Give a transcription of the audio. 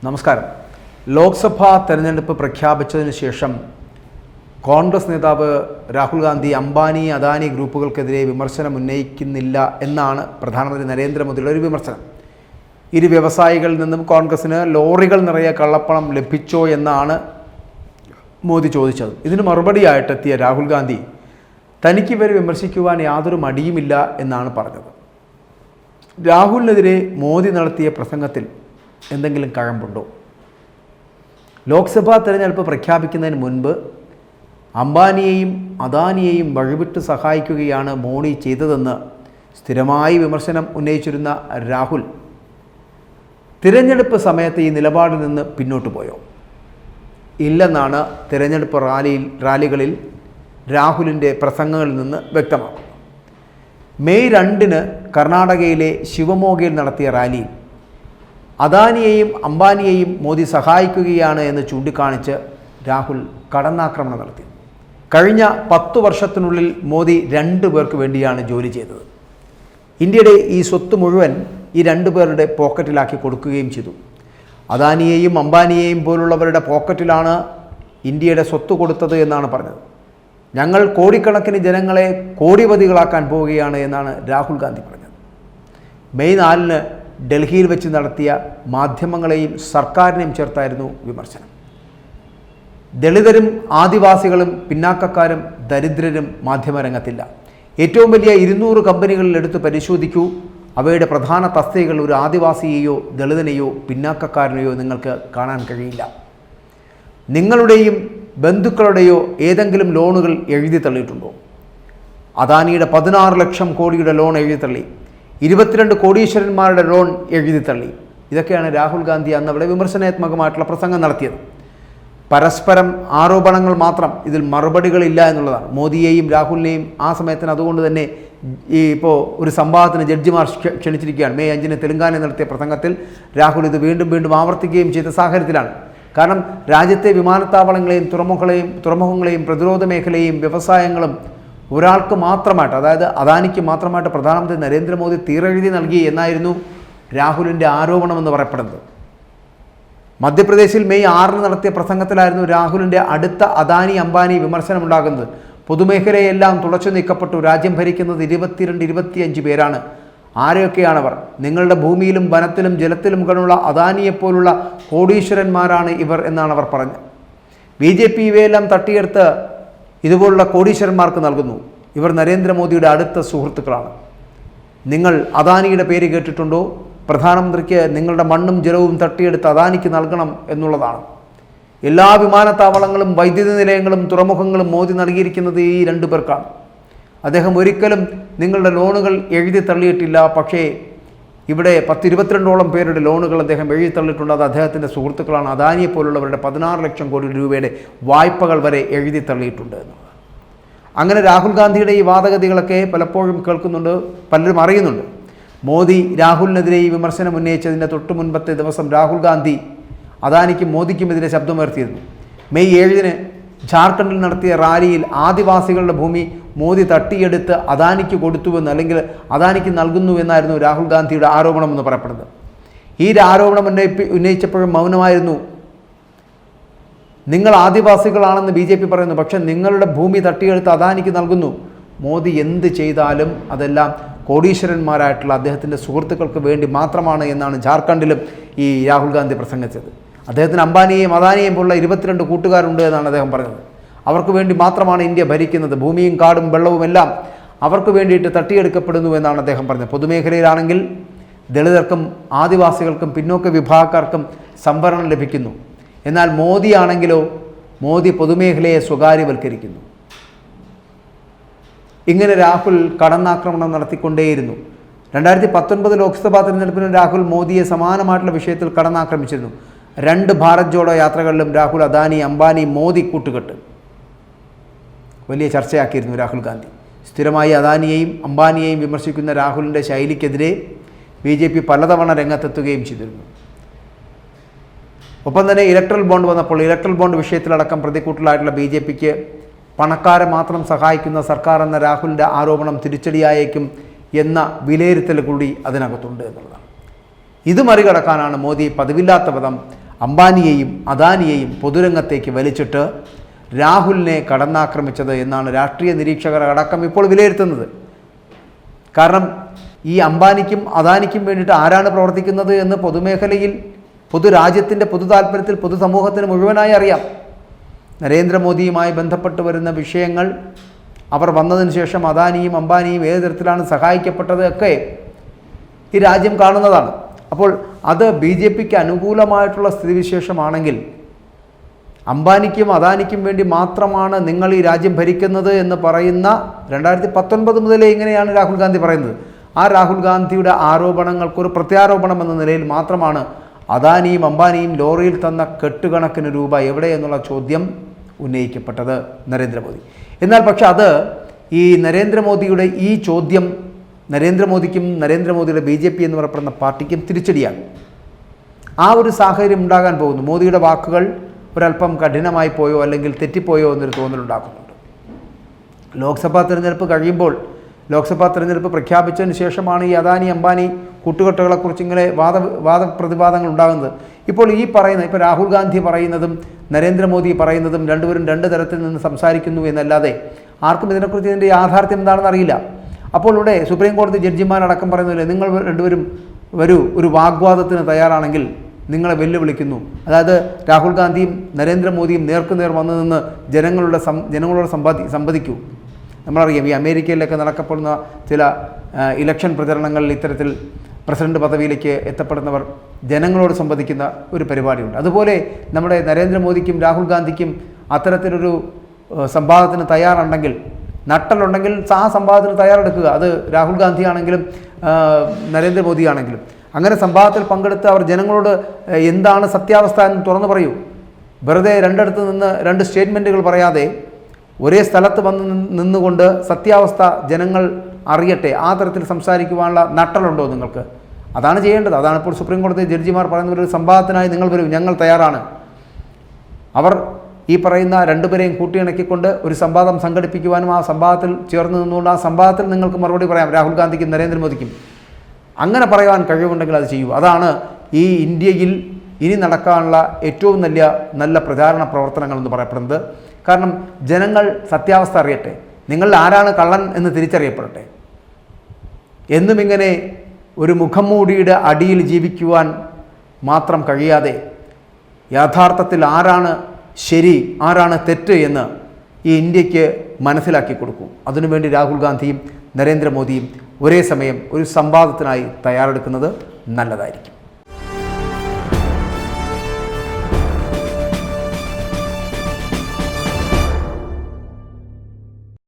നമസ്കാരം. ലോക്സഭാ തെരഞ്ഞെടുപ്പ് പ്രഖ്യാപിച്ചതിന് ശേഷം കോൺഗ്രസ് നേതാവ് രാഹുൽ ഗാന്ധി അംബാനി അദാനി ഗ്രൂപ്പുകൾക്കെതിരെ വിമർശനം ഉന്നയിക്കുന്നില്ല എന്നാണ് പ്രധാനമന്ത്രി നരേന്ദ്രമോദിയുടെ ഒരു വിമർശനം. ഇരു വ്യവസായികളിൽ നിന്നും കോൺഗ്രസിന് ലോറികൾ നിറയെ കള്ളപ്പണം ലഭിച്ചോ എന്നാണ് മോദി ചോദിച്ചത്. ഇതിന് മറുപടിയായിട്ടെത്തിയ രാഹുൽ ഗാന്ധി തനിക്ക് ഇവരെ വിമർശിക്കുവാൻ യാതൊരു മടിയുമില്ല എന്നാണ് പറഞ്ഞത്. രാഹുലിനെതിരെ മോദി നടത്തിയ പ്രസംഗത്തിൽ എന്തെങ്കിലും കഴമ്പുണ്ടോ? ലോക്സഭാ തെരഞ്ഞെടുപ്പ് പ്രഖ്യാപിക്കുന്നതിന് മുൻപ് അംബാനിയെയും അദാനിയെയും വഴിവിട്ട് സഹായിക്കുകയാണ് മോഡി ചെയ്തതെന്ന് സ്ഥിരമായി വിമർശനം ഉന്നയിച്ചിരുന്ന രാഹുൽ തിരഞ്ഞെടുപ്പ് സമയത്ത് ഈ നിലപാടിൽ നിന്ന് പിന്നോട്ട് പോയോ? ഇല്ലെന്നാണ് തിരഞ്ഞെടുപ്പ് റാലികളിൽ രാഹുലിൻ്റെ പ്രസംഗങ്ങളിൽ നിന്ന് വ്യക്തമാകുന്നത്. മെയ് 2 കർണാടകയിലെ ശിവമോഗയിൽ നടത്തിയ റാലിയിൽ അദാനിയെയും അംബാനിയെയും മോദി സഹായിക്കുകയാണ് എന്ന് ചൂണ്ടിക്കാണിച്ച് രാഹുൽ കടന്നാക്രമണം നടത്തി. കഴിഞ്ഞ 10 വർഷത്തിനുള്ളിൽ മോദി 2 പേർക്ക് വേണ്ടിയാണ് ജോലി ചെയ്തത്. ഇന്ത്യയുടെ ഈ സ്വത്ത് മുഴുവൻ ഈ 2 പേരുടെ പോക്കറ്റിലാക്കി കൊടുക്കുകയും ചെയ്തു. അദാനിയെയും അംബാനിയെയും പോലുള്ളവരുടെ പോക്കറ്റിലാണ് ഇന്ത്യയുടെ സ്വത്ത് കൊടുത്തത് എന്നാണ് പറഞ്ഞത്. ഞങ്ങൾ കോടിക്കണക്കിന് ജനങ്ങളെ കോടിപതികളാക്കാൻ പോവുകയാണ് എന്നാണ് രാഹുൽ ഗാന്ധി പറഞ്ഞത്. മെയ് 4 ഡൽഹിയിൽ വെച്ച് നടത്തിയ മാധ്യമങ്ങളെയും സർക്കാരിനെയും ചേർത്തായിരുന്നു വിമർശനം. ദളിതരും ആദിവാസികളും പിന്നാക്കക്കാരും ദരിദ്രരും മാധ്യമരംഗത്തില്ല. ഏറ്റവും വലിയ 200 കമ്പനികളിൽ എടുത്ത് പരിശോധിക്കൂ. അവയുടെ പ്രധാന തസ്തികകൾ ഒരു ആദിവാസിയെയോ ദളിതനെയോ പിന്നാക്കക്കാരനെയോ നിങ്ങൾക്ക് കാണാൻ കഴിയില്ല. നിങ്ങളുടെയും ബന്ധുക്കളുടെയോ ഏതെങ്കിലും ലോണുകൾ എഴുതി തള്ളിയിട്ടുണ്ടോ? അദാനിയുടെ 16 ലക്ഷം കോടിയുടെ ലോൺ എഴുതി തള്ളി. 22 കോടീശ്വരന്മാരുടെ ലോൺ എഴുതി തള്ളി. ഇതൊക്കെയാണ് രാഹുൽ ഗാന്ധി അന്ന് അവിടെ വിമർശനാത്മകമായിട്ടുള്ള പ്രസംഗം നടത്തിയത്. പരസ്പരം ആരോപണങ്ങൾ മാത്രം, ഇതിൽ മറുപടികളില്ല എന്നുള്ളതാണ്. മോദിയെയും രാഹുലിനെയും ആ സമയത്തിന് അതുകൊണ്ട് തന്നെ ഇപ്പോൾ ഒരു സംവാദത്തിന് ജഡ്ജിമാർ ക്ഷണിച്ചിരിക്കുകയാണ്. മെയ് 5 തെലങ്കാനയിൽ നടത്തിയ പ്രസംഗത്തിൽ രാഹുൽ ഇത് വീണ്ടും ആവർത്തിക്കുകയും ചെയ്ത സാഹചര്യത്തിലാണ്. കാരണം രാജ്യത്തെ വിമാനത്താവളങ്ങളെയും തുറമുഖങ്ങളെയും പ്രതിരോധ മേഖലയെയും വ്യവസായങ്ങളും ഒരാൾക്ക് മാത്രമായിട്ട്, അതായത് അദാനിക്ക് മാത്രമായിട്ട് പ്രധാനമന്ത്രി നരേന്ദ്രമോദി തീരെഴുതി നൽകി എന്നായിരുന്നു രാഹുലിൻ്റെ ആരോപണമെന്ന് പറയപ്പെടുന്നത്. മധ്യപ്രദേശിൽ മെയ് 6 നടത്തിയ പ്രസംഗത്തിലായിരുന്നു രാഹുലിൻ്റെ അടുത്ത അദാനി അംബാനി വിമർശനമുണ്ടാകുന്നത്. പൊതുമേഖലയെല്ലാം തുടച്ചു നീക്കപ്പെട്ടു. രാജ്യം ഭരിക്കുന്നത് 22-25 പേരാണ്. ആരെയൊക്കെയാണവർ? നിങ്ങളുടെ ഭൂമിയിലും വനത്തിലും ജലത്തിലും കണ്ടുള്ള അദാനിയെപ്പോലുള്ള കോടീശ്വരന്മാരാണ് ഇവർ എന്നാണ് അവർ പറഞ്ഞത്. BJP ഇവയെല്ലാം തട്ടിയെടുത്ത് ഇതുപോലുള്ള കോടീശ്വരന്മാർക്ക് നൽകുന്നു. ഇവർ നരേന്ദ്രമോദിയുടെ അടുത്ത സുഹൃത്തുക്കളാണ്. നിങ്ങൾ അദാനിയുടെ പേര് കേട്ടിട്ടുണ്ടോ? പ്രധാനമന്ത്രിക്ക് നിങ്ങളുടെ മണ്ണും ജലവും തട്ടിയെടുത്ത് അദാനിക്ക് നൽകണം എന്നുള്ളതാണ്. എല്ലാ വിമാനത്താവളങ്ങളും വൈദ്യുതി നിലയങ്ങളും തുറമുഖങ്ങളും മോദി നൽകിയിരിക്കുന്നത് ഈ 2 പേർക്കാണ്. അദ്ദേഹം ഒരിക്കലും നിങ്ങളുടെ ലോണുകൾ എഴുതി തള്ളിയിട്ടില്ല. പക്ഷേ ഇവിടെ 10-22ഓളം പേരുടെ ലോണുകൾ അദ്ദേഹം എഴുതി തള്ളിയിട്ടുണ്ട്. അത് അദ്ദേഹത്തിൻ്റെ സുഹൃത്തുക്കളാണ്. അദാനിയെ പോലുള്ളവരുടെ 16 ലക്ഷം കോടി രൂപയുടെ വായ്പകൾ വരെ എഴുതി തള്ളിയിട്ടുണ്ട് എന്നുള്ളത്. അങ്ങനെ രാഹുൽ ഗാന്ധിയുടെ ഈ വാദഗതികളൊക്കെ പലപ്പോഴും കേൾക്കുന്നുണ്ട്, പലരും അറിയുന്നുണ്ട്. മോദി രാഹുലിനെതിരെ ഈ വിമർശനം ഉന്നയിച്ചതിൻ്റെ തൊട്ട് മുൻപത്തെ ദിവസം രാഹുൽ ഗാന്ധി അദാനിക്കും മോദിക്കുമെതിരെ ശബ്ദമുയർത്തിയിരുന്നു. മെയ് 7 ജാർഖണ്ഡിൽ നടത്തിയ റാലിയിൽ ആദിവാസികളുടെ ഭൂമി മോദി തട്ടിയെടുത്ത് അദാനിക്ക് കൊടുത്തുവെന്ന്, അല്ലെങ്കിൽ അദാനിക്ക് നൽകുന്നുവെന്നായിരുന്നു രാഹുൽ ഗാന്ധിയുടെ ആരോപണമെന്ന് പറയപ്പെടുന്നത്. ഈ ആരോപണം ഉന്നയിച്ചപ്പോഴും മൗനമായിരുന്നു. നിങ്ങൾ ആദിവാസികളാണെന്ന് BJP പറയുന്നു, പക്ഷെ നിങ്ങളുടെ ഭൂമി തട്ടിയെടുത്ത് അദാനിക്ക് നൽകുന്നു. മോദി എന്ത് ചെയ്താലും അതെല്ലാം കോടീശ്വരന്മാരായിട്ടുള്ള അദ്ദേഹത്തിൻ്റെ സുഹൃത്തുക്കൾക്ക് വേണ്ടി മാത്രമാണ് എന്നാണ് ജാർഖണ്ഡിലും ഈ രാഹുൽ ഗാന്ധി പ്രസംഗിച്ചത്. അദ്ദേഹത്തിന് അംബാനിയെയും അദാനിയെയും പോലുള്ള 22 കൂട്ടുകാരുണ്ട് എന്നാണ് അദ്ദേഹം പറഞ്ഞത്. അവർക്ക് വേണ്ടി മാത്രമാണ് ഇന്ത്യ ഭരിക്കുന്നത്. ഭൂമിയും കാടും വെള്ളവും എല്ലാം അവർക്ക് വേണ്ടിയിട്ട് തട്ടിയെടുക്കപ്പെടുന്നു എന്നാണ് അദ്ദേഹം പറഞ്ഞത്. പൊതുമേഖലയിലാണെങ്കിൽ ദളിതർക്കും ആദിവാസികൾക്കും പിന്നോക്ക വിഭാഗക്കാർക്കും സംവരണം ലഭിക്കുന്നു. എന്നാൽ മോദിയാണെങ്കിലോ മോദി പൊതുമേഖലയെ സ്വകാര്യവൽക്കരിക്കുന്നു. ഇങ്ങനെ രാഹുൽ കടന്നാക്രമണം നടത്തിക്കൊണ്ടേയിരുന്നു. 2019 ലോക്സഭാ തെരഞ്ഞെടുപ്പിന് രാഹുൽ മോദിയെ സമാനമായിട്ടുള്ള വിഷയത്തിൽ കടന്നാക്രമിച്ചിരുന്നു. 2 ഭാരത് ജോഡോ യാത്രകളിലും രാഹുൽ അദാനി അംബാനി മോദി കൂട്ടുകെട്ട് വലിയ ചർച്ചയാക്കിയിരുന്നു രാഹുൽ ഗാന്ധി. സ്ഥിരമായി അദാനിയെയും അംബാനിയെയും വിമർശിക്കുന്ന രാഹുലിൻ്റെ ശൈലിക്കെതിരെ BJP പലതവണ രംഗത്തെത്തുകയും ചെയ്തിരുന്നു. ഒപ്പം തന്നെ ഇലക്ട്രൽ ബോണ്ട് വന്നപ്പോൾ ഇലക്ട്രൽ ബോണ്ട് വിഷയത്തിലടക്കം പ്രതിക്കൂട്ടിലായിട്ടുള്ള BJPക്ക് പണക്കാരെ മാത്രം സഹായിക്കുന്ന സർക്കാർ എന്ന രാഹുലിൻ്റെ ആരോപണം തിരിച്ചടിയായേക്കും എന്ന വിലയിരുത്തൽ കൂടി അതിനകത്തുണ്ട് എന്നുള്ളതാണ്. ഇത് മറികടക്കാനാണ് മോദി പതിവില്ലാത്ത വിധം അംബാനിയെയും അദാനിയെയും പൊതുരംഗത്തേക്ക് വലിച്ചിട്ട് രാഹുലിനെ കടന്നാക്രമിച്ചത് എന്നാണ് രാഷ്ട്രീയ നിരീക്ഷകർ അടക്കം ഇപ്പോൾ വിലയിരുത്തുന്നത്. കാരണം ഈ അംബാനിക്കും അദാനിക്കും വേണ്ടിയിട്ട് ആരാണ് പ്രവർത്തിക്കുന്നത് എന്ന് പൊതുമേഖലയിൽ, പൊതുരാജ്യത്തിൻ്റെ പൊതു താല്പര്യത്തിൽ പൊതുസമൂഹത്തിന് മുഴുവനായി അറിയാം. നരേന്ദ്രമോദിയുമായി ബന്ധപ്പെട്ട് വരുന്ന വിഷയങ്ങൾ, അവർ വന്നതിന് ശേഷം അദാനിയും അംബാനിയും ഏത് തരത്തിലാണ് സഹായിക്കപ്പെട്ടത് ഒക്കെ ഈ രാജ്യം കാണുന്നതാണ്. അപ്പോൾ അത് BJPക്ക് അനുകൂലമായിട്ടുള്ള സ്ഥിതിവിശേഷമാണെങ്കിൽ അംബാനിക്കും അദാനിക്കും വേണ്ടി മാത്രമാണ് നിങ്ങൾ ഈ രാജ്യം ഭരിക്കുന്നത് എന്ന് പറയുന്ന 2019 മുതലേ ഇങ്ങനെയാണ് രാഹുൽ ഗാന്ധി പറയുന്നത്. ആ രാഹുൽ ഗാന്ധിയുടെ ആരോപണങ്ങൾക്കൊരു പ്രത്യാരോപണം എന്ന നിലയിൽ മാത്രമാണ് അദാനിയും അംബാനിയും ലോറിയിൽ തന്ന കെട്ടുകണക്കിന് രൂപ എവിടെ എന്നുള്ള ചോദ്യം ഉന്നയിക്കപ്പെട്ടത് നരേന്ദ്രമോദി. എന്നാൽ പക്ഷെ അത് ഈ നരേന്ദ്രമോദിയുടെ ഈ ചോദ്യം നരേന്ദ്രമോദിക്കും നരേന്ദ്രമോദിയുടെ BJP എന്ന് പറയപ്പെടുന്ന പാർട്ടിക്കും തിരിച്ചടിയാണ്. ആ ഒരു സാഹചര്യം ഉണ്ടാകാൻ പോകുന്നു. മോദിയുടെ വാക്കുകൾ ഒരല്പം കഠിനമായി പോയോ അല്ലെങ്കിൽ തെറ്റിപ്പോയോ എന്നൊരു തോന്നലുണ്ടാക്കുന്നുണ്ട്. ലോക്സഭാ തിരഞ്ഞെടുപ്പ് കഴിയുമ്പോൾ, ലോക്സഭാ തിരഞ്ഞെടുപ്പ് പ്രഖ്യാപിച്ചതിന് ശേഷമാണ് ഈ അദാനി അംബാനി കൂട്ടുകെട്ടുകളെക്കുറിച്ച് ഇങ്ങനെ വാദപ്രതിവാദങ്ങൾ ഉണ്ടാകുന്നത്. ഇപ്പോൾ ഇപ്പോൾ രാഹുൽ ഗാന്ധി പറയുന്നതും നരേന്ദ്രമോദി പറയുന്നതും രണ്ടുപേരും രണ്ട് തരത്തിൽ നിന്ന് സംസാരിക്കുന്നു എന്നല്ലാതെ ആർക്കും ഇതിനെക്കുറിച്ച് ഇതിൻ്റെ യാഥാർത്ഥ്യം എന്താണെന്ന് അറിയില്ല. അപ്പോൾ ഇവിടെ സുപ്രീം കോടതി ജഡ്ജിമാരടക്കം പറയുന്നില്ലേ, നിങ്ങൾ രണ്ടുപേരും ഒരു വാഗ്വാദത്തിന് തയ്യാറാണെങ്കിൽ നിങ്ങളെ വെല്ലുവിളിക്കുന്നു. രാഹുൽ ഗാന്ധിയും നരേന്ദ്രമോദിയും നേർക്കുനേർ വന്നു നിന്ന് ജനങ്ങളോട് സംവദിക്കൂ. നമ്മളറിയാം, ഈ അമേരിക്കയിലൊക്കെ നടക്കപ്പെടുന്ന ചില ഇലക്ഷൻ പ്രചരണങ്ങളിൽ ഇത്തരത്തിൽ പ്രസിഡന്റ് പദവിയിലേക്ക് എത്തപ്പെടുന്നവർ ജനങ്ങളോട് സംവദിക്കുന്ന ഒരു പരിപാടിയുണ്ട്. അതുപോലെ നമ്മുടെ നരേന്ദ്രമോദിക്കും രാഹുൽ ഗാന്ധിക്കും അത്തരത്തിലൊരു സംവാദത്തിന് തയ്യാറുണ്ടെങ്കിൽ, നട്ടലുണ്ടെങ്കിൽ ആ സംവാദത്തിന് തയ്യാറെടുക്കുക. അത് രാഹുൽ ഗാന്ധി ആണെങ്കിലും നരേന്ദ്രമോദി ആണെങ്കിലും അങ്ങനെ സംവാദത്തിൽ പങ്കെടുത്ത് അവർ ജനങ്ങളോട് എന്താണ് സത്യാവസ്ഥ എന്ന് തുറന്നു പറയൂ. വെറുതെ രണ്ടിടത്ത് നിന്ന് രണ്ട് സ്റ്റേറ്റ്മെൻറ്റുകൾ പറയാതെ ഒരേ സ്ഥലത്ത് നിന്നുകൊണ്ട് സത്യാവസ്ഥ ജനങ്ങൾ അറിയട്ടെ, ആ തരത്തിൽ സംസാരിക്കുവാനുള്ള നട്ടലുണ്ടോ നിങ്ങൾക്ക്? അതാണ് ചെയ്യേണ്ടത്. അതാണ് ഇപ്പോൾ സുപ്രീം കോടതി ജഡ്ജിമാർ പറയുന്ന ഒരു സംവാദത്തിനായി നിങ്ങൾ വരും, ഞങ്ങൾ തയ്യാറാണ്. അവർ ഈ പറയുന്ന രണ്ടുപേരെയും കൂട്ടിയിണക്കിക്കൊണ്ട് ഒരു സംവാദം സംഘടിപ്പിക്കുവാനും ആ സംവാദത്തിൽ ചേർന്ന് നിന്നുകൊണ്ട് ആ സംവാദത്തിൽ നിങ്ങൾക്ക് മറുപടി പറയാം, രാഹുൽ ഗാന്ധിക്കും നരേന്ദ്രമോദിക്കും. അങ്ങനെ പറയുവാൻ കഴിവുണ്ടെങ്കിൽ അത് ചെയ്യൂ. അതാണ് ഈ ഇന്ത്യയിൽ ഇനി നടക്കാനുള്ള ഏറ്റവും നല്ല പ്രചാരണ പ്രവർത്തനങ്ങൾ എന്ന് പറയപ്പെടുന്നത്. കാരണം ജനങ്ങൾ സത്യാവസ്ഥ അറിയട്ടെ, നിങ്ങളിൽ ആരാണ് കള്ളൻ എന്ന് തിരിച്ചറിയപ്പെടട്ടെ. എന്നും ഇങ്ങനെ ഒരു മുഖംമൂടിയുടെ അടിയിൽ ജീവിക്കുവാൻ മാത്രം കഴിയാതെ യഥാർത്ഥത്തിൽ ആരാണ് ശരി ആരാണ് തെറ്റ് എന്ന് ഈ ഇന്ത്യക്ക് മനസ്സിലാക്കി കൊടുക്കും. അതിനുവേണ്ടി രാഹുൽ ഗാന്ധിയും നരേന്ദ്രമോദിയും ഒരേ സമയം ഒരു സംവാദത്തിനായി തയ്യാറെടുക്കുന്നത് നല്ലതായിരിക്കും.